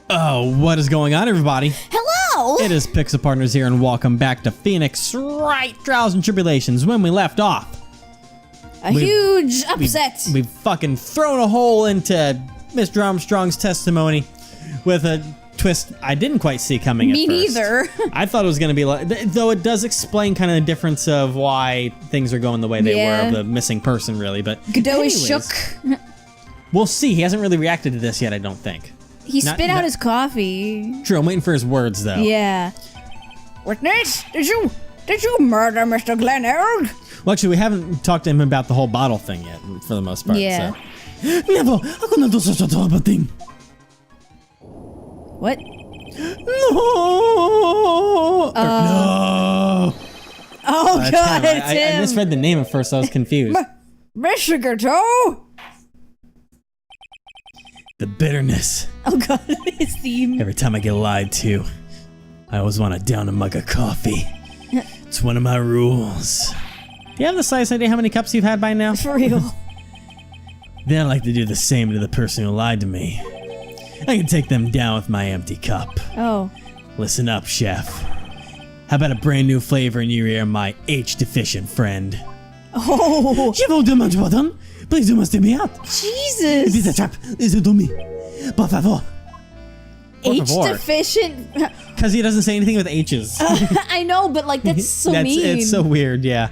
Oh, what is going on, everybody? Hello! It is Pixel Partners here, and welcome back to Phoenix Wright, Trials and Tribulations. When we left off, huge upset. We've fucking thrown a hole into Mr. Armstrong's testimony with a twist I didn't quite see coming at first. Me neither. I thought it was going to be like, though it does explain kind of the difference of why things are going the way they were, of the missing person, really. But Godot is shook. We'll see. He hasn't really reacted to this yet, I don't think. He spit out his coffee. True, I'm waiting for his words, though. Yeah. Witness, did you murder Mr. Glenn Harold? Well, actually, we haven't talked to him about the whole bottle thing yet, for the most part. Yeah. So. Never. I could not do such a horrible thing. What? No. No. Oh, God, it's him. I misread the name at first, so I was confused. Mr. Godot? The bitterness. Oh, God, his theme. Every time I get lied to, I always want to down a mug of coffee. It's one of my rules. Do you have the slightest idea how many cups you've had by now? For real. Then I like to do the same to the person who lied to me. I can take them down with my empty cup. Oh. Listen up, chef. How about a brand new flavor in your ear, my H-deficient friend? Oh. Je vous demande pardon. Please do not steal me out. Jesus. It is a trap. It's a dummy. Por favor. H-deficient? Because he doesn't say anything with H's. I know, but like, that's so mean. It's so weird, yeah.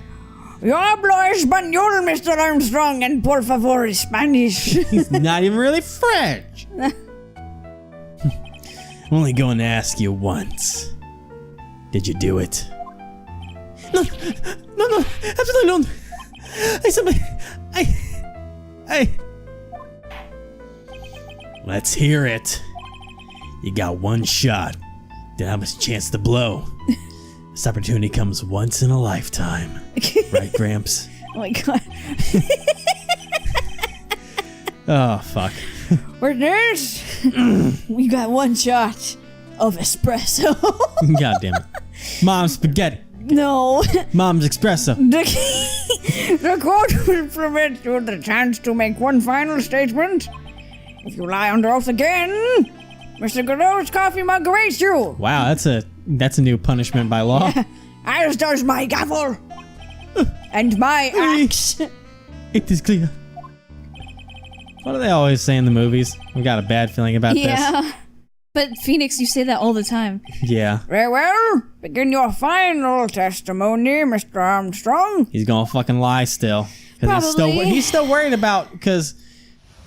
Yo hablo español, Mr. Armstrong, and por favor is Spanish. He's not even really French. I'm only going to ask you once. Did you do it? No, absolutely not. Let's hear it. You got one shot. Don't have a chance to blow. This opportunity comes once in a lifetime. Right, Gramps? Oh my God. Oh, fuck. Witness? We got one shot of espresso. God damn it. Mom's spaghetti. No. Mom's espresso. The court will permit you the chance to make one final statement. If you lie under oath again, Mr. Godot's coffee mug awaits you. Wow, that's a new punishment by law. As does my gavel. And my axe. It is clear. What do they always say in the movies? We got a bad feeling about this. Yeah. But Phoenix, you say that all the time. Yeah. Very well. Begin your final testimony, Mr. Armstrong. He's gonna fucking lie still. Probably. He's still worried about, because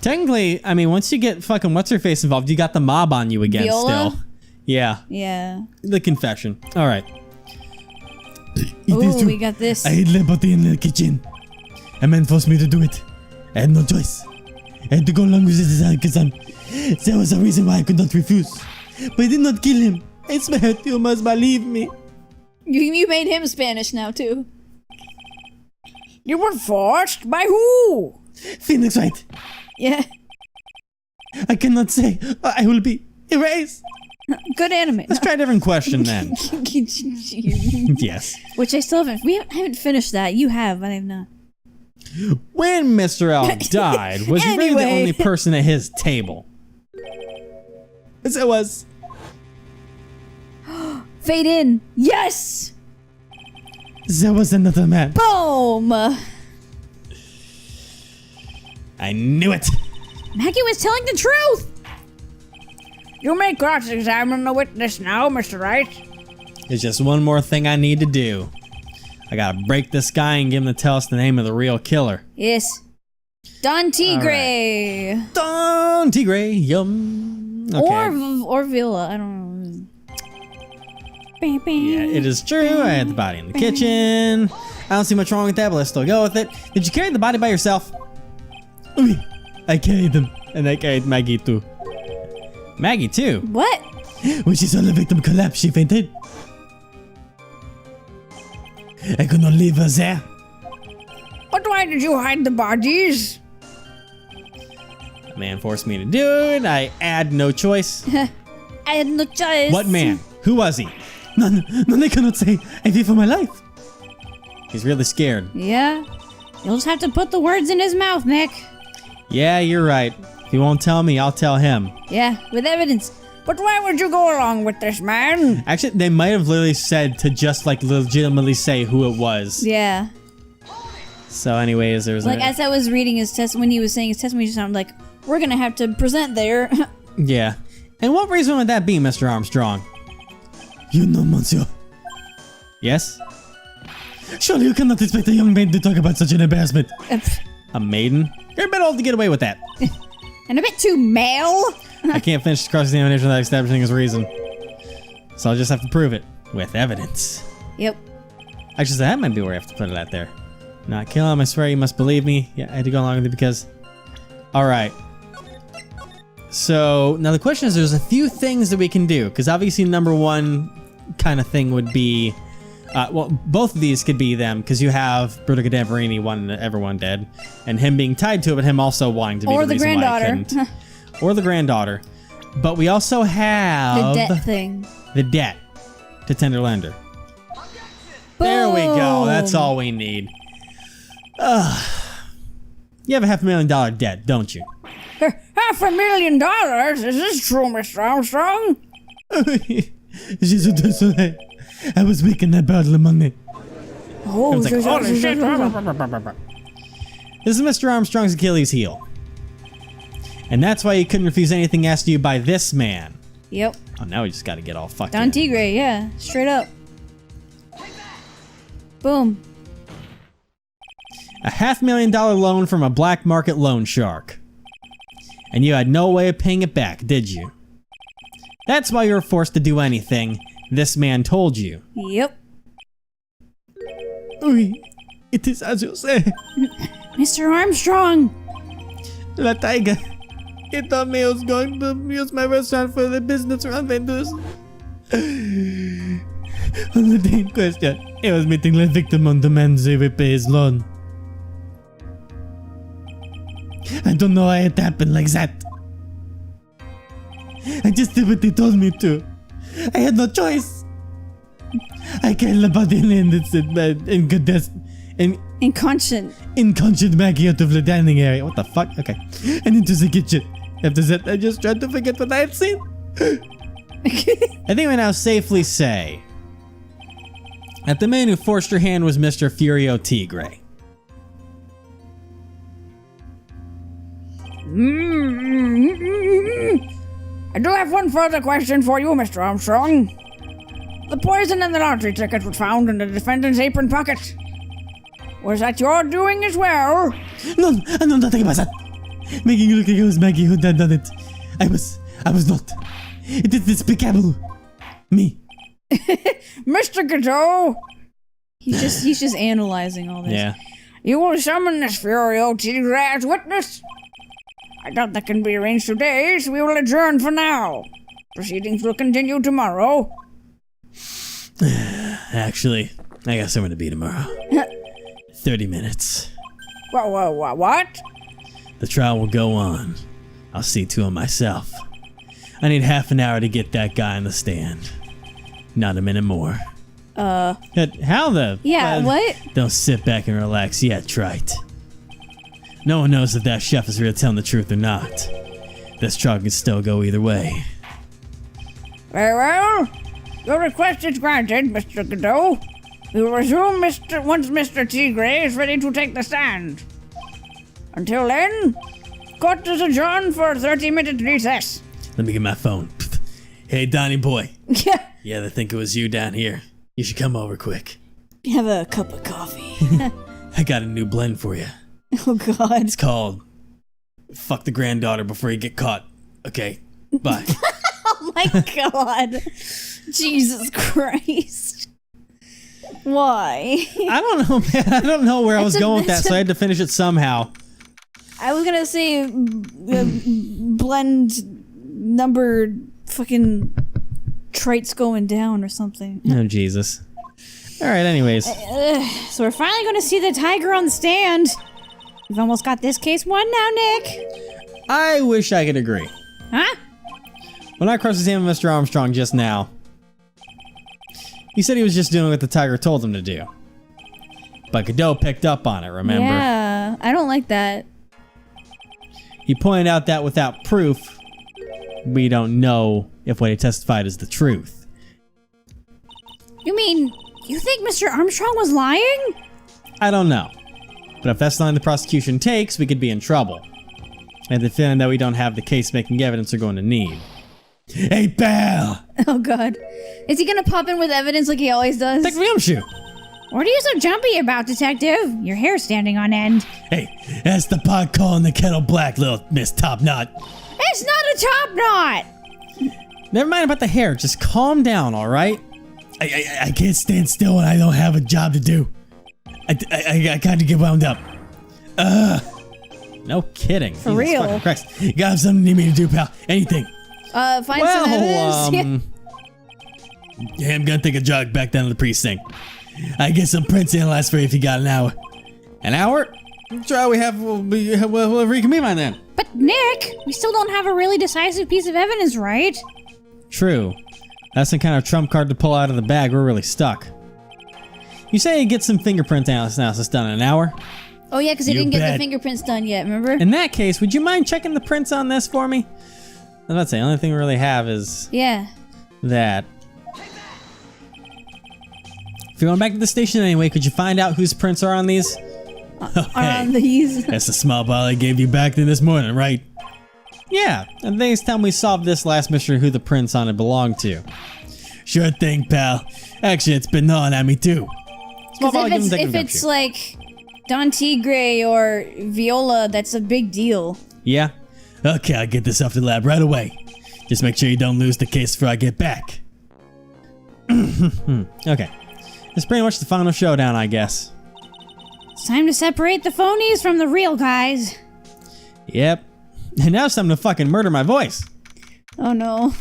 technically, I mean, once you get fucking what's-her-face involved, you got the mob on you again. Viola? Still. Yeah. Yeah. The confession. All right. Oh, we got this. I hid Liberty in the kitchen. A man forced me to do it. I had no choice. I had to go along with it because there was a reason why I could not refuse. But I did not kill him. I swear, you must believe me. You made him Spanish now, too. You were forced? By who? Phoenix Wright. Yeah. I cannot say. I will be erased. Good anime. Let's try a different question then. Yes. Which I still haven't. I haven't finished that. You have, but I have not. When Mr. L died, was he really the only person at his table? Yes, it was. Fade in. Yes. There was another man. Boom. I knew it. Maggie was telling the truth. You may cross-examine the witness now, Mr. Wright. There's just one more thing I need to do. I gotta break this guy and get him to tell us the name of the real killer. Yes. Don Tigre. Right. Don Tigre, yum. Okay. Or Villa, I don't know. Yeah, it is true. I had the body in the kitchen. I don't see much wrong with that, but let's still go with it. Did you carry the body by yourself? I carried them, and I carried Maggie too. Maggie too? What? When she saw the victim collapse, she fainted. I could not leave her there. But why did you hide the bodies? A man forced me to do it. I had no choice. I had no choice. What man? Who was he? None I cannot say. I fear for my life. He's really scared. Yeah. You'll just have to put the words in his mouth, Nick. Yeah, you're right. If he won't tell me, I'll tell him. Yeah, with evidence. But why would you go along with this man? Actually, they might have literally said to just like legitimately say who it was. Yeah. So anyways, there's Like, as I was reading his when he was saying his testimony, it sounded like, we're gonna have to present there. Yeah. And what reason would that be, Mr. Armstrong? You know, monsieur. Yes? Surely you cannot expect a young maiden to talk about such an embarrassment. A maiden? You're a bit old to get away with that. And a bit too male. I can't finish the cross-examination without establishing his reason. So I'll just have to prove it. With evidence. Yep. Actually, that might be where I have to put it at there. Not kill him, I swear you must believe me. Yeah, I had to go along with it because... Alright. So, now the question is, there's a few things that we can do. Because obviously number one kind of thing would be... well, both of these could be them. Because you have Bruto Cadaverini wanting everyone dead. And him being tied to it, but him also wanting to be Or the the reason why I granddaughter. couldn't. Or the granddaughter. But we also have... The debt thing. The debt. To Tender Lender. There we go. That's all we need. You have a $500,000 debt, don't you? $500,000? Is this true, Mr. Armstrong? Jesus, désolé. I was making about the money. Oh, It's like, holy shit. This is Mr. Armstrong's Achilles heel. And that's why he couldn't refuse anything asked of you by this man. Yep. Oh, now we just gotta get all fucked Don in. Tigre, yeah. Straight up. Boom. A $500,000 loan from a black market loan shark. And you had no way of paying it back, did you? That's why you were forced to do anything this man told you. Yep. Oui, it is as you say. Mr. Armstrong! La Tiger. He told me he was going to use my restaurant for the business rendezvous. On the day in question, he was meeting the victim on demand they repay his loan. I don't know why it happened like that. I just did what they told me to. I had no choice. I killed the body inconscient Maggie out of the dining area. What the fuck? Okay. And into the kitchen. After that, I just tried to forget what I had seen. I think we now safely say that the man who forced your hand was Mr. Furio Tigre. I do have one further question for you, Mr. Armstrong. The poison in the lottery ticket was found in the defendant's apron pocket. Was that your doing as well? No, I know nothing about that. Making it look like it was Maggie who had done it. I was not. It is despicable. Me. Mr. Godot, He's just analyzing all this. Yeah. you will summon this Furio Tigre as witness. I doubt that can be arranged today, so we will adjourn for now. Proceedings will continue tomorrow. Actually, I got somewhere to be tomorrow. 30 minutes. What? The trial will go on. I'll see to it myself. I need half an hour to get that guy in the stand. Not a minute more. How the... Yeah, what? Don't sit back and relax yet, Trite. No one knows if that chef is really telling the truth or not. This trial can still go either way. Very well. Your request is granted, Mr. Godot. We will resume once Mr. Tigre is ready to take the stand. Until then, court is adjourned for a 30-minute recess. Let me get my phone. Hey, Donnie boy. Yeah. Yeah, they think it was you down here. You should come over quick. Have a cup of coffee. I got a new blend for you. Oh, God. It's called Fuck the Granddaughter Before You Get Caught. Okay, bye. Oh, my God. Jesus Christ. Why? I don't know, man. I don't know where I was going with that, so I had to finish it somehow. I was gonna say blend number fucking traits going down or something. Oh, Jesus. Alright, anyways. So we're finally gonna see the tiger on the stand. We've almost got this case won now, Nick. I wish I could agree. Huh? When I cross-examined Mr. Armstrong just now, he said he was just doing what the tiger told him to do. But Godot picked up on it, remember? Yeah, I don't like that. He pointed out that without proof, we don't know if what he testified is the truth. You mean, you think Mr. Armstrong was lying? I don't know. But if that's the line the prosecution takes, we could be in trouble. And the feeling that we don't have the case-making evidence we're going to need. Hey, pal! Oh god. Is he gonna pop in with evidence like he always does? Take me shoe. What are you so jumpy about, detective? Your hair's standing on end. Hey, that's the pot calling the kettle black, little Miss Top Knot. It's not a top knot! Never mind about the hair, just calm down, alright? I can't stand still when I don't have a job to do. I kind of get wound up. No kidding. For real? Fucking Christ. You got something you need me to do, pal? Anything. Find some evidence? Yeah, I'm gonna take a jog back down to the precinct. I get some prints analyzed for you if you got an hour. An hour? Try we'll reconvene by then. But Nick, we still don't have a really decisive piece of evidence, right? True. That's the kind of trump card to pull out of the bag. We're really stuck. You say you get some fingerprint analysis done in an hour? Oh yeah, because he You didn't get bet. the fingerprints done yet, remember? In that case, would you mind checking the prints on this for me? I was about to say, the only thing we really have is Yeah. that. If you're going back to the station anyway, could you find out whose prints are on these? On these. That's the small bottle I gave you back then this morning, right? Yeah, and next time we solve this last mystery who the prints on it belong to. Sure thing, pal. Actually, it's been gnawing at me too. Small bottle, give him If it's like Don Tigre or Viola, that's a big deal. Yeah? Okay, I'll get this off the lab right away. Just make sure you don't lose the case before I get back. Okay. It's pretty much the final showdown, I guess. It's time to separate the phonies from the real guys. Yep. And now it's time to fucking murder my voice. Oh no.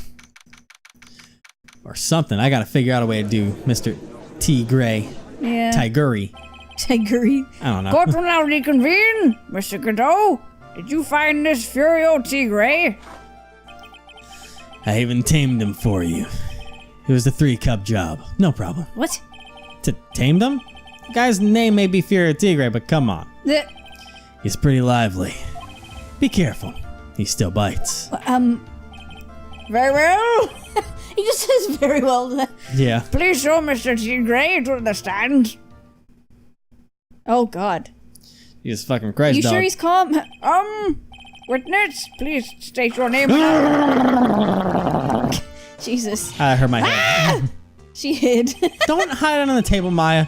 Or something. I gotta figure out a way to do Mr. Tigre. Yeah. Tiguri. Tigre. I don't know. Court will now reconvene. Mr. Godot, did you find this Furio Tigre? I even tamed him for you. It was a 3-cup job. No problem. What? To tame them? The guy's name may be Furio Tigre, but come on. He's pretty lively. Be careful. He still bites. Very well. He just says very well. Yeah. Please show Mr. Tigre to the stand. Oh god. Jesus fucking Christ, You dog. sure he's calm? Witness, please state your name. Jesus. Ah! I hurt my head. She hid. Don't hide under the table, Maya.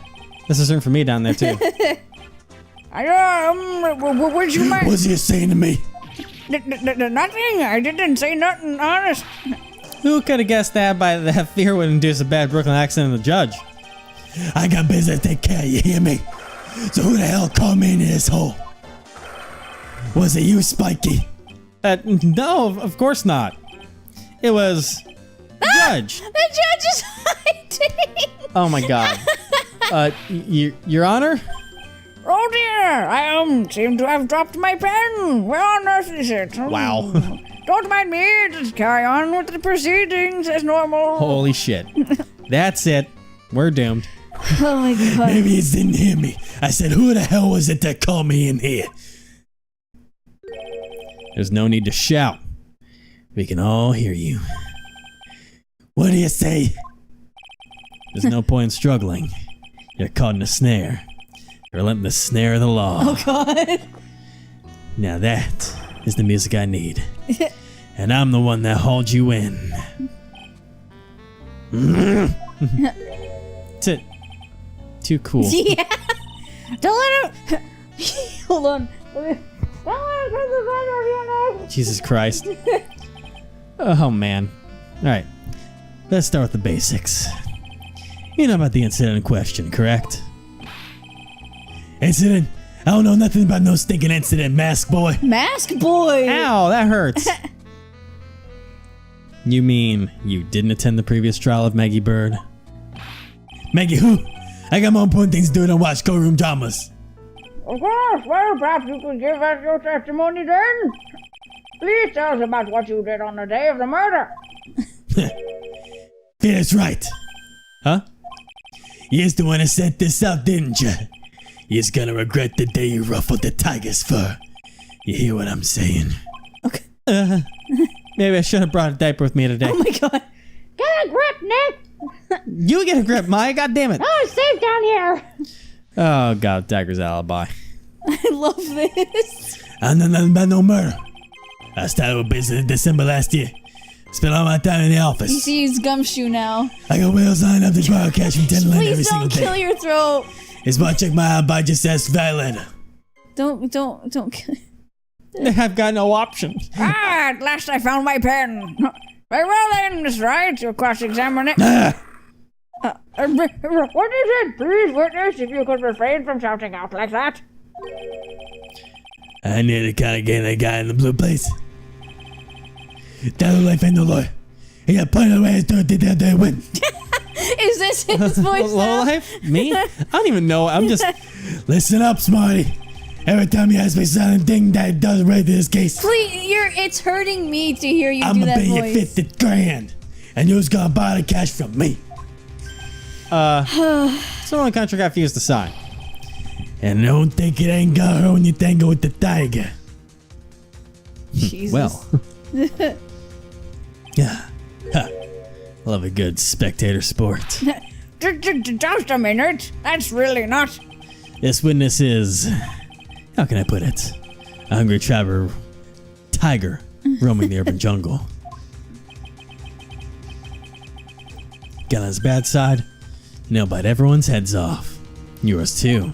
This is room for me down there, too. Would you mind? What's he saying to me? Nothing. I didn't say nothing, honest. Who could have guessed that by that fear would induce a bad Brooklyn accent in the judge? I got business to take care of, you hear me? So who the hell called me in this hole? Was it you, Spiky? No, of course not. It was the judge. The judge is hiding. Oh my god. Your Honor? Oh dear, I seem to have dropped my pen. Where on earth is it? Wow. Don't mind me, just carry on with the proceedings as normal. Holy shit. That's it. We're doomed. Oh my god. Maybe he didn't hear me. I said, who the hell was it that called me in here? There's no need to shout. We can all hear you. What do you say? There's no point in struggling. You're caught in a snare. You're letting the snare of the law. Oh god. Now that is the music I need. And I'm the one that hauled you in. Too cool. Yeah. Don't let him. Hold on. Don't let him turn the phone off, you know. Jesus Christ. Oh man. Alright. Let's start with the basics. You know about the incident in question, correct? Incident? I don't know nothing about no stinking incident, mask boy. Mask boy. Ow, that hurts. You mean you didn't attend the previous trial of Maggie Bird? Maggie who? I got more important things to do than watch courtroom dramas. Of course, well, perhaps you could give us your testimony then. Please tell us about what you did on the day of the murder. Yeah, that's right. Huh? You's the one that sent this out, didn't you? You's gonna regret the day you ruffled the tiger's fur. You hear what I'm saying? Okay. Maybe I should have brought a diaper with me today. Oh my god. Get a grip, Nick! You get a grip, Maya. God damn it. Oh, it's safe down here! Oh, God. Tiger's alibi. I love this. I know nothing about no murder. I started with business in December last year. Spent all my time in the office. You see his gumshoe now. I got whales lined up to borrow cash from Tenderland every Please single don't kill day. your throat. It's why I check my alibi just ask Violetta. Don't kill. I've got no options. At last I found my pen. Very well then, Miss Wright, you'll cross-examine it. Ah! What is it? Please, witness, if you could refrain from shouting out like that. I knew the kind of game that guy in the blue place. That look like ain't no lawyer. He got plenty of ways to do it that win. Is this his voice Low now? life? Me? I don't even know. I'm just... Listen up, Smarty. Every time you ask me something that does right to this case, Please, it's hurting me to hear you I'm do gonna that pay you voice. 50 grand. And you's gonna buy the cash from me. Someone contract got fused to sign. And don't think it ain't gonna hurt when you tango with the tiger. Jesus. Well. Yeah. Ha. Love a good spectator sport. Just a minute. That's really not. This witness is, how can I put it? A hungry tiger roaming the urban jungle. Got on his bad side, and he'll bite everyone's heads off. Yours too.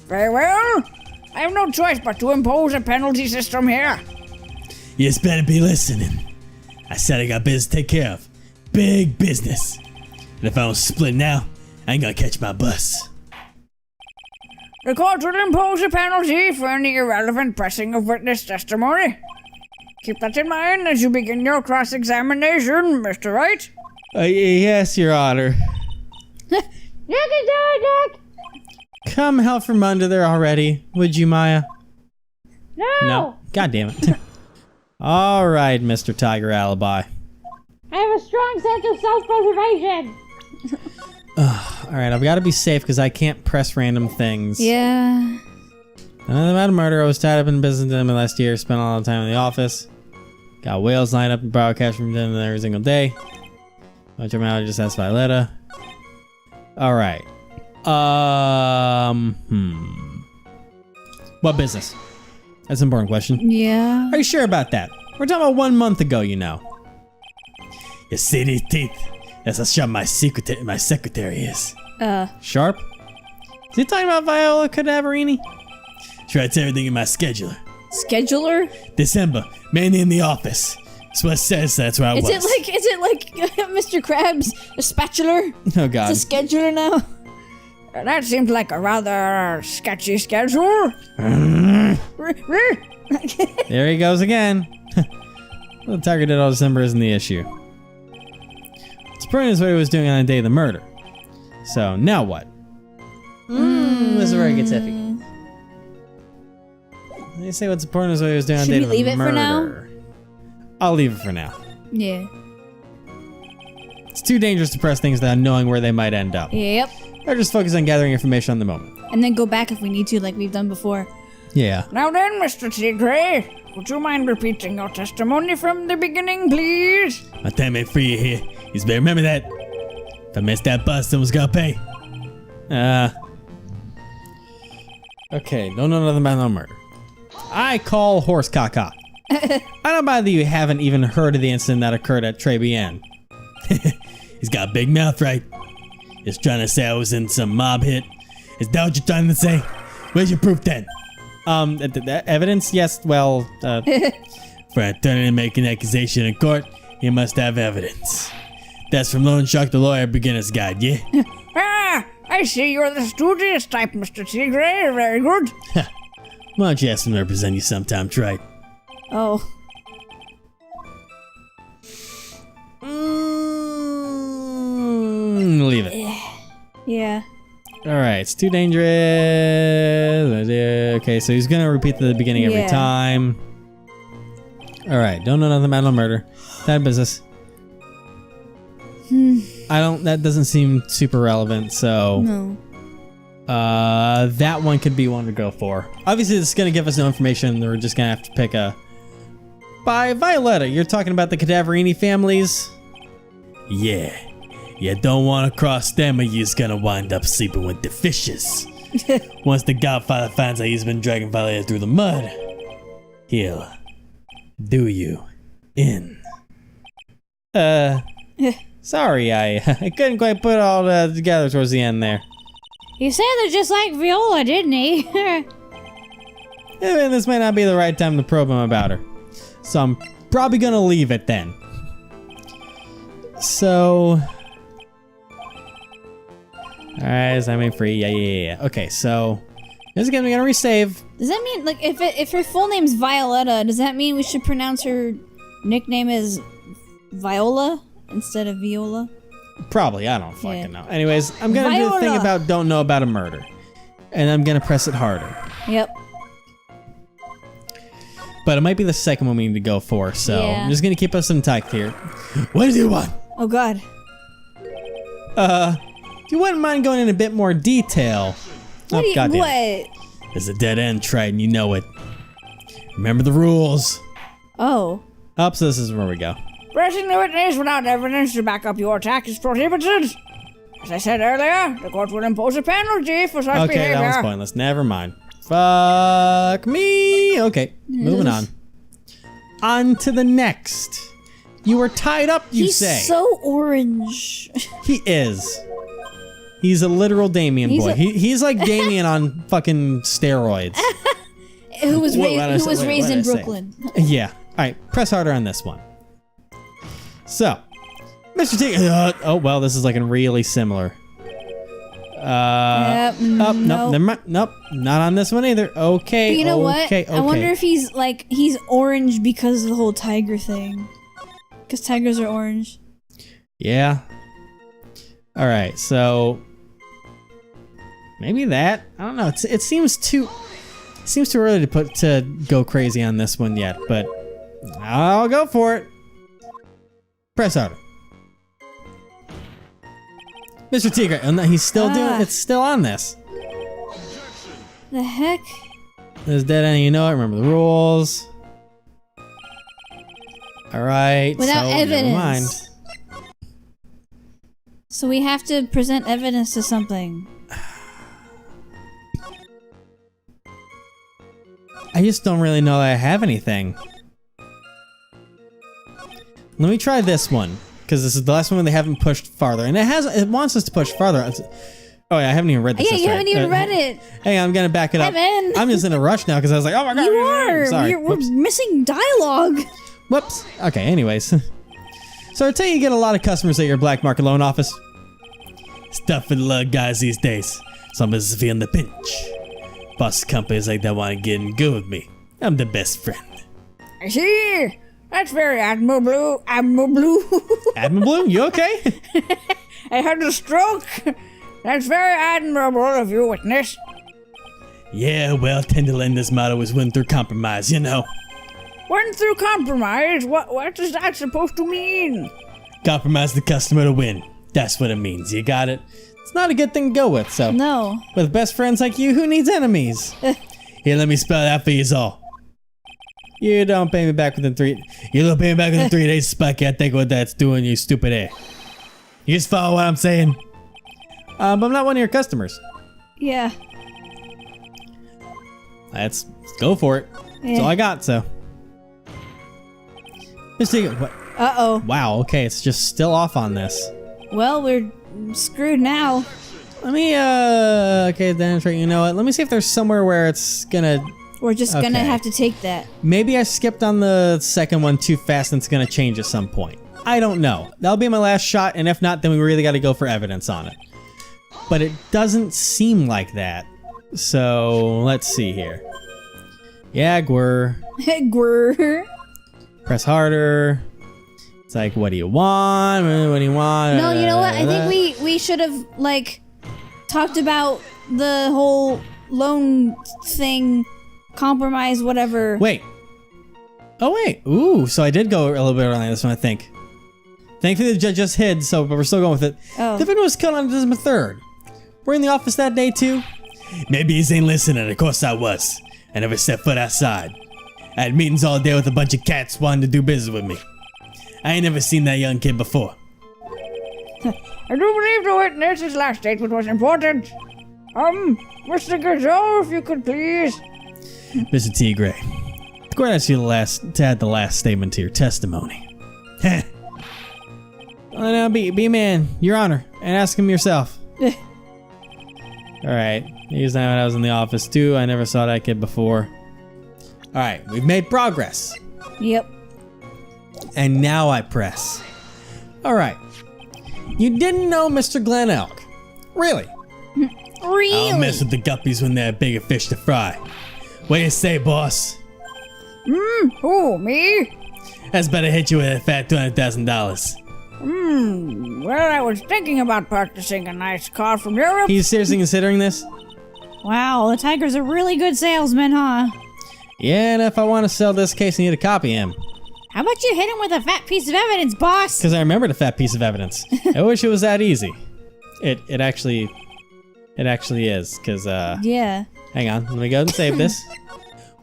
Very well. I have no choice but to impose a penalty system here. You just better be listening. I said I got business to take care of. Big business. And if I don't split now, I ain't gonna catch my bus. The court will impose a penalty for any irrelevant pressing of witness testimony. Keep that in mind as you begin your cross-examination, Mr. Wright. Yes, Your Honor. You can do it, Nick! Come out from under there already, would you, Maya? No! God damn it. All right, Mr. Tiger Alibi. I have a strong sense of self-preservation. All right, I've got to be safe because I can't press random things. Yeah. Another about a murder. I was tied up in business in last year. Spent a lot of time in the office. Got whales lined up and borrow cash from them every single day. Bunch of them out just asked Violetta. All right. What business? That's an important question. Yeah. Are you sure about that? We're talking about 1 month ago, you know. You see these teeth? That's how sharp my secretary is. Sharp? Is he talking about Viola Cadaverini? She writes everything in my scheduler. Scheduler? December, mainly in the office. That's what it says, that's where I was. Is it like Mr. Krabs, a spatula? Oh, God. It's a scheduler now? That seems like a rather sketchy schedule. There he goes again. Well, the tiger did all December isn't the issue. What's important is what he was doing on the day of the murder. So, now what? This is where it gets iffy. They say what's important is what he was doing on the day of the murder. Should we leave it for now? I'll leave it for now. Yeah. It's too dangerous to press things without knowing where they might end up. Yep. Or just focus on gathering information on the moment. And then go back if we need to, like we've done before. Yeah. Now then, Mr. Tigre, would you mind repeating your testimony from the beginning, please? My time ain't free here. You better remember that. If I miss that bus, someone's gotta pay. Okay, don't know nothing about no murder. I call horse caca. I don't know that you haven't even heard of the incident that occurred at Tribulations. He's got a big mouth, right? He's trying to say I was in some mob hit. Is that what you're trying to say? Where's your proof then? Evidence? Yes, well, for an attorney to make an accusation in court, he must have evidence. That's from Lone Shark the Lawyer Beginner's Guide, yeah? Ah, I see you're the studious type, Mr. Tigre. Very good. Why don't you ask him to represent you sometime, Trite? Oh. Leave it. Yeah. Alright, it's too dangerous. Okay, so he's gonna repeat the beginning every Yeah. time. Alright, don't know nothing about no murder. That business. That doesn't seem super relevant, so. No. That one could be one to go for. Obviously, this is gonna give us no information. We're just gonna have to pick a By Violetta, you're talking about the Cadaverini families? Yeah. You don't want to cross them or you're gonna wind up sleeping with the fishes. Once the Godfather finds out he's been dragging Violetta through the mud, he'll do you in. Sorry, I couldn't quite put it all together towards the end there. He sounded just like Viola, didn't he? This might not be the right time to probe him about her. So I'm probably gonna leave it then. So... Alright, is that me free? Yeah. Okay, so... This is gonna resave. Does that mean, like, if her full name's Violetta, does that mean we should pronounce her nickname as Viola instead of Viola? Probably, I don't fucking know. Anyways, I'm gonna do the thing about don't know about a murder. And I'm gonna press it harder. Yep. But it might be the second one we need to go for, so Yeah. I'm just gonna keep us intact here. What do you want? Oh god. If you wouldn't mind going in a bit more detail. Goddamn. What? There's a dead end, Triton, you know it. Remember the rules. Oh. So this is where we go. Pressing the witness without evidence to back up your attack is prohibited. As I said earlier, the court will impose a penalty for such behavior. Okay, that was pointless. Never mind. Fuck me. Okay, moving on. On to the next. You were tied up, you say. He's so orange. He is. He's a literal Damien boy. He's like Damien on fucking steroids. Who was raised in Brooklyn. Yeah. Alright, press harder on this one. So, Mr. T. Oh, well, this is looking really similar. Yep, nope, never mind. Nope, not on this one either. Okay, but you know what? Okay. I wonder if he's orange because of the whole tiger thing. Because tigers are orange. Yeah. Alright, so... Maybe that? I don't know. It seems too early to go crazy on this one yet, but I'll go for it. Press harder. Mr. Tigre, and he's still doing it's still on this. The heck? There's dead end, you know it, remember the rules. Alright, Without so evidence. never mind. So we have to present evidence to something. I just don't really know that I have anything. Let me try this one, because this is the last one they haven't pushed farther, and it wants us to push farther. Oh yeah, I haven't even read this. Yeah, you haven't even read it. Hey, I'm gonna back it up. Evan. I'm just in a rush now because I was like, oh my god. You are. Sorry. We're missing dialogue. Whoops. Okay. Anyways, so I tell you, get a lot of customers at your black market loan office. Stuff for the lug guys these days. Some businesses feeling the pinch. Boss companies like that want to get in good with me. I'm the best friend. I see. That's very admirable. Admirable. Admirable, you okay? I had a stroke. That's very admirable of you, witness. Yeah, well, Tenderlander's motto is win through compromise, you know. Went through compromise? What is that supposed to mean? Compromise the customer to win. That's what it means. You got it? It's not a good thing to go with, so. No. With best friends like you, who needs enemies? Here, let me spell it out for you all. You don't pay me back within 3 days, Spike. Can't think what that's doing, you stupid ass. You just follow what I'm saying? But I'm not one of your customers. Yeah. Let's go for it. That's all I got, so. Let's take it. What? Uh-oh. Wow, okay, it's just still off on this. Well, we're screwed now. Let me, okay, then, you know what? Let me see if there's somewhere where it's gonna... We're just gonna have to take that. Maybe I skipped on the second one too fast and it's gonna change at some point. I don't know. That'll be my last shot, and if not, then we really gotta go for evidence on it. But it doesn't seem like that. So, let's see here. Yeah, Gwr. Gwr. Press harder. It's like, what do you want? What do you want? No, you know what? I think we should have, like, talked about the whole loan thing, compromise, whatever. Wait. Oh, wait. Ooh, so I did go a little bit early on this one, I think. Thankfully, the judge just hid, so but we're still going with it. Oh. The victim was killed on December 3rd. We're in the office that day, too? Maybe he ain't listening. Of course I was. I never set foot outside. I had meetings all day with a bunch of cats wanting to do business with me. I ain't never seen that young kid before. I do believe the witness's last statement was important. Mr. Godot, if you could please. Mr. Tigre, the court asked you to add the last statement to your testimony. Heh. Well, now be a man, Your Honor, and ask him yourself. Alright, he's not when I was in the office too. I never saw that kid before. Alright, we've made progress. Yep. And now I press. Alright. You didn't know Mr. Glen Elk. Really? Really? I'll mess with the guppies when they're bigger fish to fry. What do you say, boss? Who, me? That's better hit you with a fat $200,000. Well, I was thinking about purchasing a nice car from Europe. He's seriously considering this? Wow, the Tiger's a really good salesman, huh? Yeah, and if I want to sell this case, I need to copy him. How about you hit him with a fat piece of evidence, boss? Because I remembered a fat piece of evidence. I wish it was that easy. It actually is, because, Yeah. hang on, let me go and save this.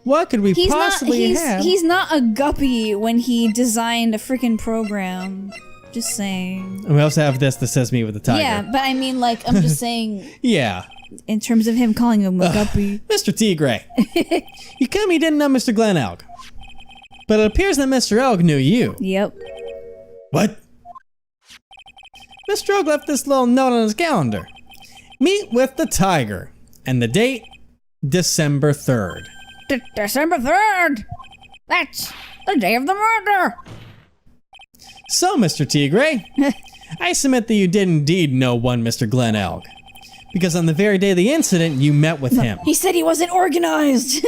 What could we possibly have? He's not a guppy when he designed a freaking program. Just saying. And we also have this that says me with the tiger. Yeah, but I mean, like, I'm just saying, Yeah. in terms of him calling him a guppy. Mr. Tigre. You claim you didn't know Mr. Glen Elk. But it appears that Mr. Elk knew you. Yep. What? Mr. Elk left this little note on his calendar. Meet with the tiger. And the date, December 3rd. December 3rd. That's the day of the murder. So, Mr. Tigre, I submit that you did indeed know one Mr. Glen Elk. Because on the very day of the incident, you met with him. He said he wasn't organized.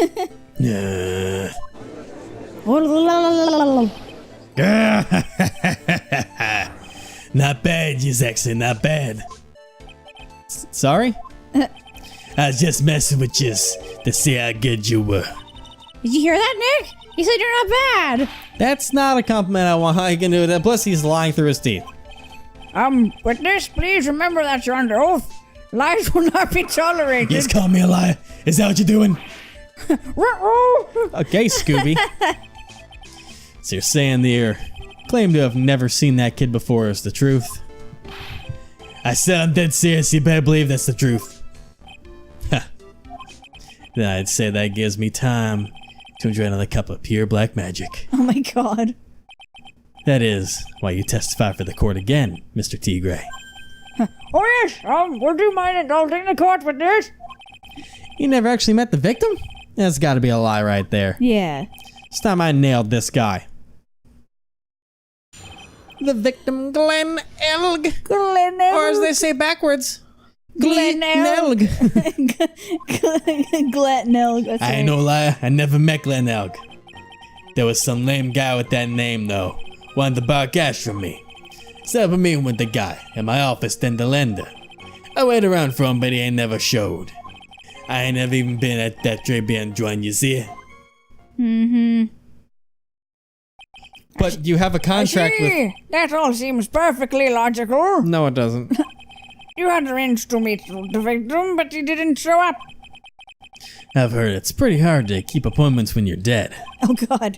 Not bad, you sexy, not bad. Sorry? I was just messing with you to see how good you were. Did you hear that, Nick? He said you're not bad. That's not a compliment I want. How you can do that? Plus, he's lying through his teeth. Witness, please remember that you're under oath. Lies will not be tolerated. You just call me a liar. Is that what you're doing? Okay, Scooby. So you're saying the claim to have never seen that kid before is the truth? I said I'm dead serious. You better believe that's the truth. Then I'd say that gives me time to enjoy another cup of pure black magic. Oh my god. That is why you testify for the court again, Mr. Tigre. Oh yes, would you mind indulging the court with this? You never actually met the victim? That's gotta be a lie right there. Yeah. It's time I nailed this guy. The victim, Glen Elg. Glen Elg. Or as they say backwards, Glen Elg. Glen Elg. I ain't no liar, I never met Glen Elg. There was some lame guy with that name though, wanted to borrow cash from me. Set up a meeting with the guy in my office, then the lender. I waited around for him, but he ain't never showed. I ain't never even been at that Tribulations joint, you see? But you have a contract with... That all seems perfectly logical. No, it doesn't. You had arranged to meet the victim, but he didn't show up. I've heard it's pretty hard to keep appointments when you're dead. Oh god.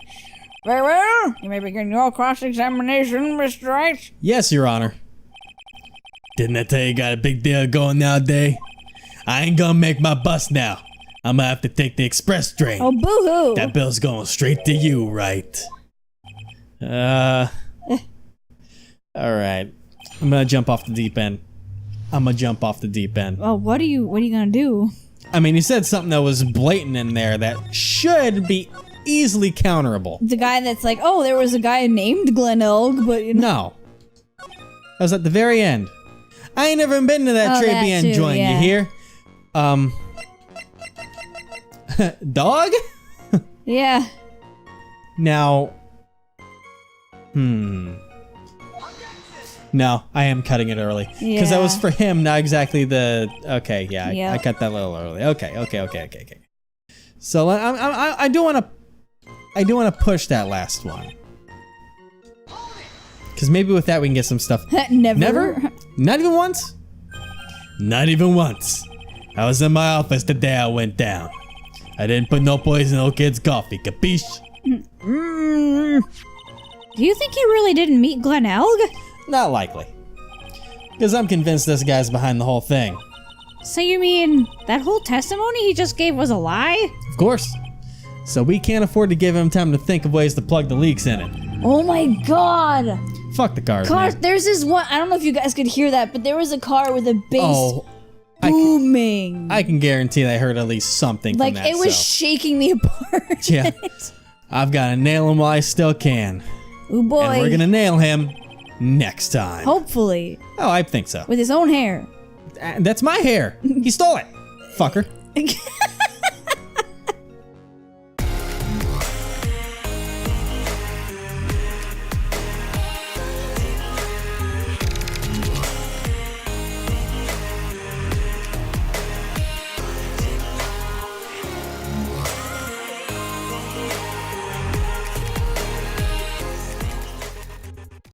Very well. You may begin your cross-examination, Mr. Wright. Yes, Your Honor. Didn't I tell you got a big deal going nowadays? I ain't gonna make my bus now. I'm gonna have to take the express train. Oh boo-hoo. That bill's going straight to you, right? Alright. I'm gonna jump off the deep end. Oh, what are you gonna do? I mean, you said something that was blatant in there that should be easily counterable. The guy that's like, oh, there was a guy named Glen Elg, but you know. No. That was at the very end. I ain't never been to that Oh, Tribulations that too, joint, yeah. you hear? Dog? Yeah. Now, No, I am cutting it early. Because that was Yeah. for him, not exactly the... Okay, yeah, Yep. I cut that a little early. Okay. So I do want to push that last one. Because maybe with that we can get some stuff. Never. Never? Not even once? Not even once. I was in my office the day I went down. I didn't put no poison in no kid's coffee, capiche? Do you think he really didn't meet Glen Elg? Not likely. Because I'm convinced this guy's behind the whole thing. So you mean that whole testimony he just gave was a lie? Of course. So we can't afford to give him time to think of ways to plug the leaks in it. Oh my god! Fuck the cars, Cars, man. there's this one, I don't know if you guys could hear that, but there was a car with a bass Oh, booming. I can guarantee I heard at least something Like, from that. it was so. shaking me apart. Yeah. I've got to nail him while I still can. Oh boy. And we're gonna nail him next time. Hopefully. Oh, I think so. With his own hair. That's my hair. He stole it. Fucker.